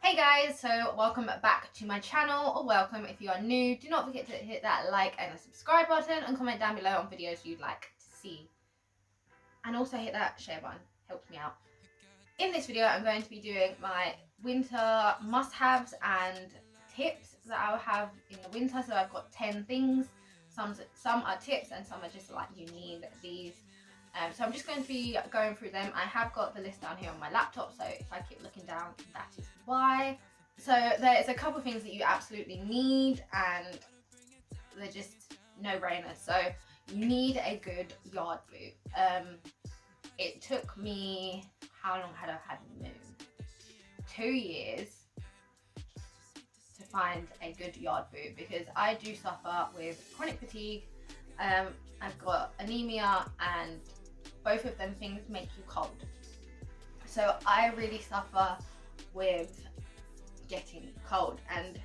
Hey guys, so welcome back to my channel, or welcome if you are new. Do not forget to hit that like and subscribe button and comment down below on videos you'd like to see. And also hit that share button, helps me out. In this video I'm going to be doing my winter must-haves and tips that I'll have in the winter. So I've got 10 things, some are tips and some are just like you need these. So I'm just going to be going through them. I have got the list down here on my laptop, so if I keep looking down, that is why. So there's a couple of things that you absolutely need, and they're just no-brainers. So you need a good yard boot. It took me, how long had I had Moon? 2 years to find a good yard boot, because I do suffer with chronic fatigue. I've got anemia, and both of them things make you cold. So I really suffer with getting cold, and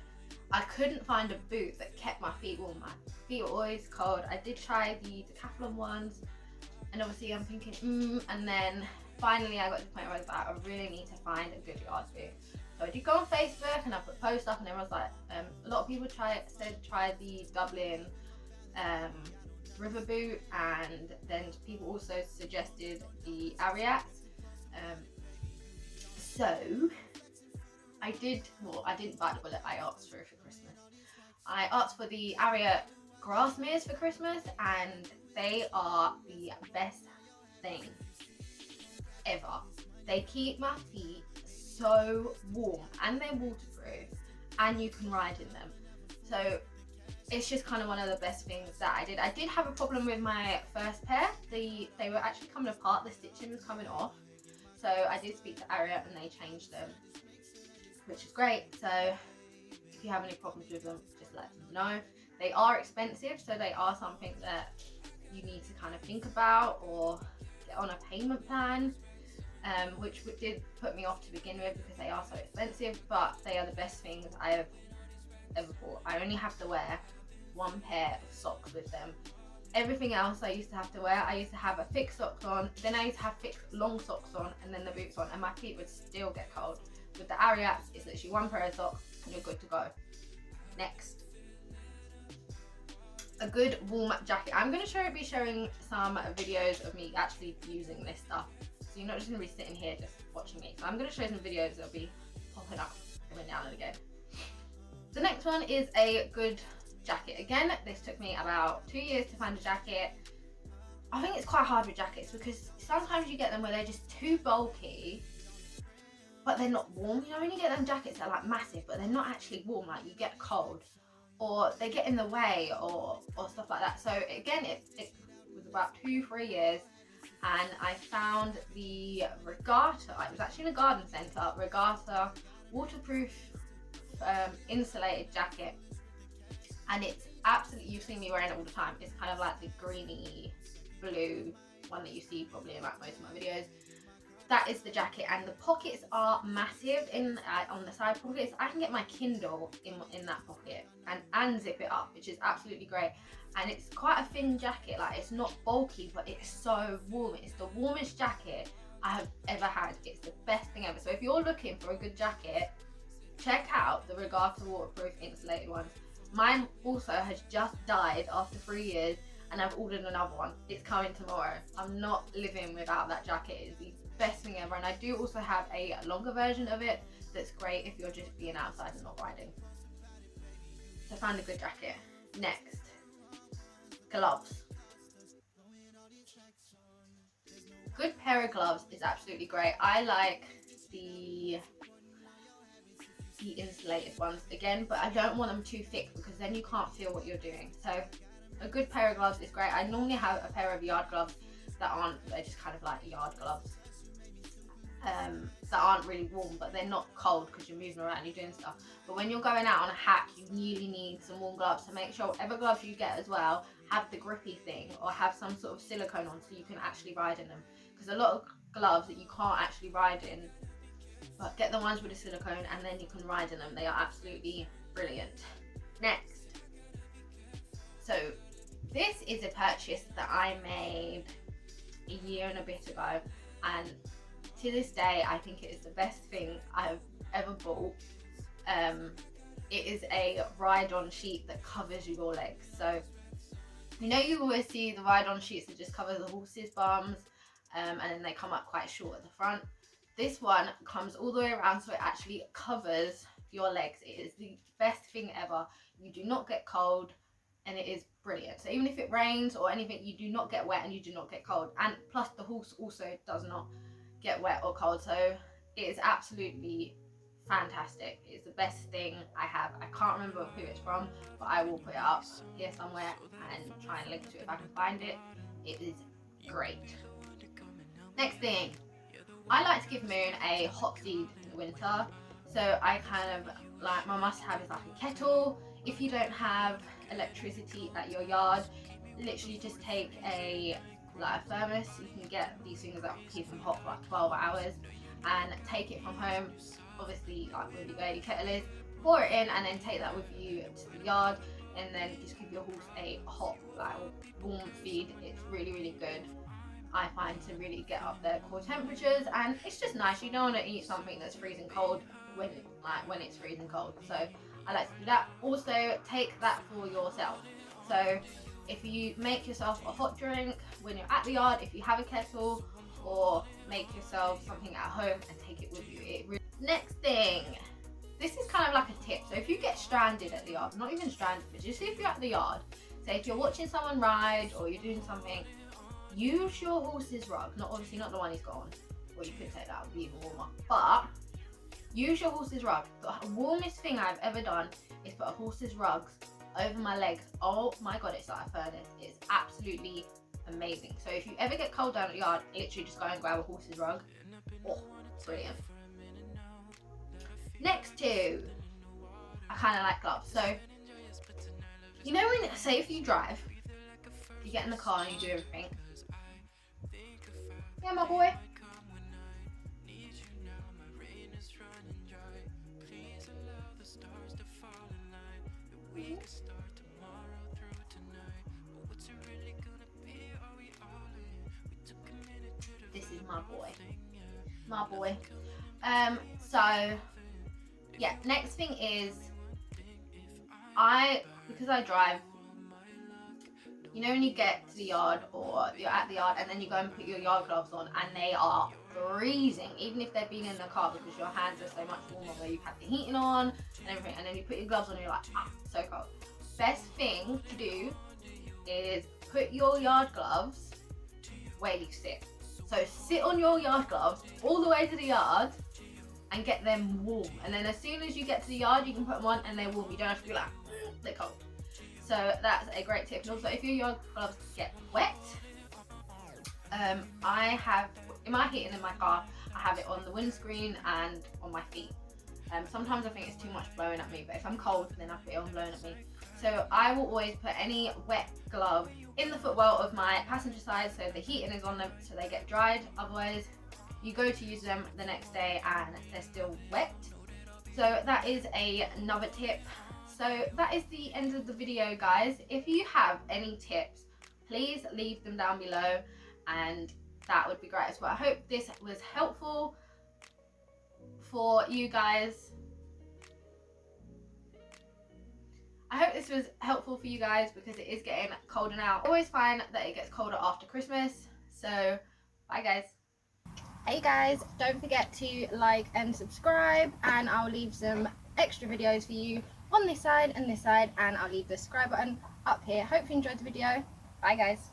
I couldn't find a boot that kept my feet warm. My feet were always cold. I did try the Decathlon ones, and obviously I'm thinking, and then finally I got to the point where I was like, I really need to find a good yard boot. So I did go on Facebook and I put posts up, and everyone was like, a lot of people said try the Dublin river boot, and then people also suggested the Ariats. So I didn't bite the bullet. I asked for it for Christmas. I asked for the Ariat grass mares for Christmas, and they are the best thing ever. They keep my feet so warm, and they're waterproof, and you can ride in them. So it's just kind of one of the best things that I did. I did have a problem with my first pair. They were actually coming apart, the stitching was coming off. So I did speak to Ariat and they changed them, which is great. So if you have any problems with them, just let them know. They are expensive, so they are something that you need to kind of think about or get on a payment plan, which did put me off to begin with because they are so expensive, but they are the best things I have ever bought. I only have to wear one pair of socks with them. Everything else I used to have to wear, I used to have a thick socks on, then I used to have thick long socks on, and then the boots on, and my feet would still get cold. With the Ariats, it's literally one pair of socks and you're good to go. Next, a good warm jacket. I'm going to be showing some videos of me actually using this stuff, so you're not just going to be sitting here just watching me. So I'm going to show you some videos that'll be popping up every now and again. The next one is a good jacket. Again, this took me about 2 years to find a jacket. I think it's quite hard with jackets because sometimes you get them where they're just too bulky, but they're not warm. You know, when you get them jackets that are like massive, but they're not actually warm, like you get cold, or they get in the way, or stuff like that. So again, it was about 2-3 years, and I found the Regatta. It was actually in a garden centre. Regatta waterproof insulated jacket, and it's absolutely, you've seen me wearing it all the time. It's kind of like the greeny blue one that you see probably in like most of my videos. That is the jacket, and the pockets are massive on the side pockets. I can get my Kindle in that pocket and zip it up, which is absolutely great. And it's quite a thin jacket, like it's not bulky, but it's so warm. It's the warmest jacket I have ever had. It's the best thing ever. So if you're looking for a good jacket, check out the Regatta waterproof insulated ones. Mine also has just died after 3 years, and I've ordered another one. It's coming tomorrow. I'm not living without that jacket. It's the best thing ever. And I do also have a longer version of it that's great if you're just being outside and not riding. So I found a good jacket. Next, gloves. Good pair of gloves is absolutely great. I like the insulated ones again, but I don't want them too thick because then you can't feel what you're doing. So a good pair of gloves is great. I normally have a pair of yard gloves that aren't, they're just kind of like yard gloves. that aren't really warm, but they're not cold because you're moving around, you're doing stuff. But when you're going out on a hack, you really need some warm gloves. So make sure whatever gloves you get as well have the grippy thing or have some sort of silicone on so you can actually ride in them. Because a lot of gloves that you can't actually ride in, but get the ones with the silicone and then you can ride in them. They are absolutely brilliant. Next, so this is a purchase that I made a year and a bit ago, and to this day I think it is the best thing I've ever bought. It is a ride-on sheet that covers your legs. So you know, you always see the ride-on sheets that just cover the horse's bums, and then they come up quite short at the front. This one comes all the way around, so it actually covers your legs. It is the best thing ever. You do not get cold, and it is brilliant. So even if it rains or anything, you do not get wet and you do not get cold. And plus the horse also does not get wet or cold. So it is absolutely fantastic. It's the best thing I have. I can't remember who it's from, but I will put it up here somewhere and try and link to it if I can find it. It is great. Next thing, I like to give Moon a hot feed in the winter. So I kind of like, my must have is like a kettle. If you don't have electricity at your yard, literally just take a thermos. You can get these things that keep them hot for like 12 hours and take it from home. Obviously, like where your kettle is, pour it in and then take that with you to the yard, and then just give your horse a hot, warm feed. It's really, really good, I find, to really get up their core temperatures, and it's just nice. You don't want to eat something that's freezing cold when it's freezing cold. So I like to do that. Also, take that for yourself. So if you make yourself a hot drink when you're at the yard, if you have a kettle, or make yourself something at home and take it with you. Next thing, this is kind of like a tip. So if you get stranded at the yard, not even stranded, but just if you're at the yard, say if you're watching someone ride or you're doing something, use your horse's rug. Obviously not the one he's got on, or you could take that, would be even warmer, but use your horse's rug. The warmest thing I've ever done is put a horse's rugs over my legs. Oh my god, it's like a furnace. It's absolutely amazing. So if you ever get cold down at the yard, literally just go and grab a horse's rug. Oh, brilliant. Next two, I kind of like gloves. So you know, when, say if you drive, you get in the car and you do everything. Yeah, my boy. This is my boy. My boy. So yeah, next thing is, because I drive, you know, when you get to the yard or you're at the yard and then you go and put your yard gloves on and they are freezing, even if they've been in the car, because your hands are so much warmer where you've had the heating on and everything, and then you put your gloves on and you're like, so cold. Best thing to do is put your yard gloves where you sit. So sit on your yard gloves all the way to the yard and get them warm, and then as soon as you get to the yard you can put them on and they're warm. You don't have to be like, they're cold. So that's a great tip. And also, if your yard gloves get wet, I have, in my heating in my car, I have it on the windscreen and on my feet. Sometimes I think it's too much blowing at me, but if I'm cold then I put it on blowing at me. So I will always put any wet glove in the footwell of my passenger side so the heating is on them so they get dried. Otherwise you go to use them the next day and they're still wet. So that is another tip. So that is the end of the video, guys. If you have any tips, please leave them down below and that would be great as well. I hope this was helpful for you guys. Because it is getting colder now. I always find that it gets colder after Christmas. So bye guys. Hey guys, don't forget to like and subscribe, and I'll leave some extra videos for you on this side and this side, and I'll leave the subscribe button up here. Hope you enjoyed the video. Bye guys.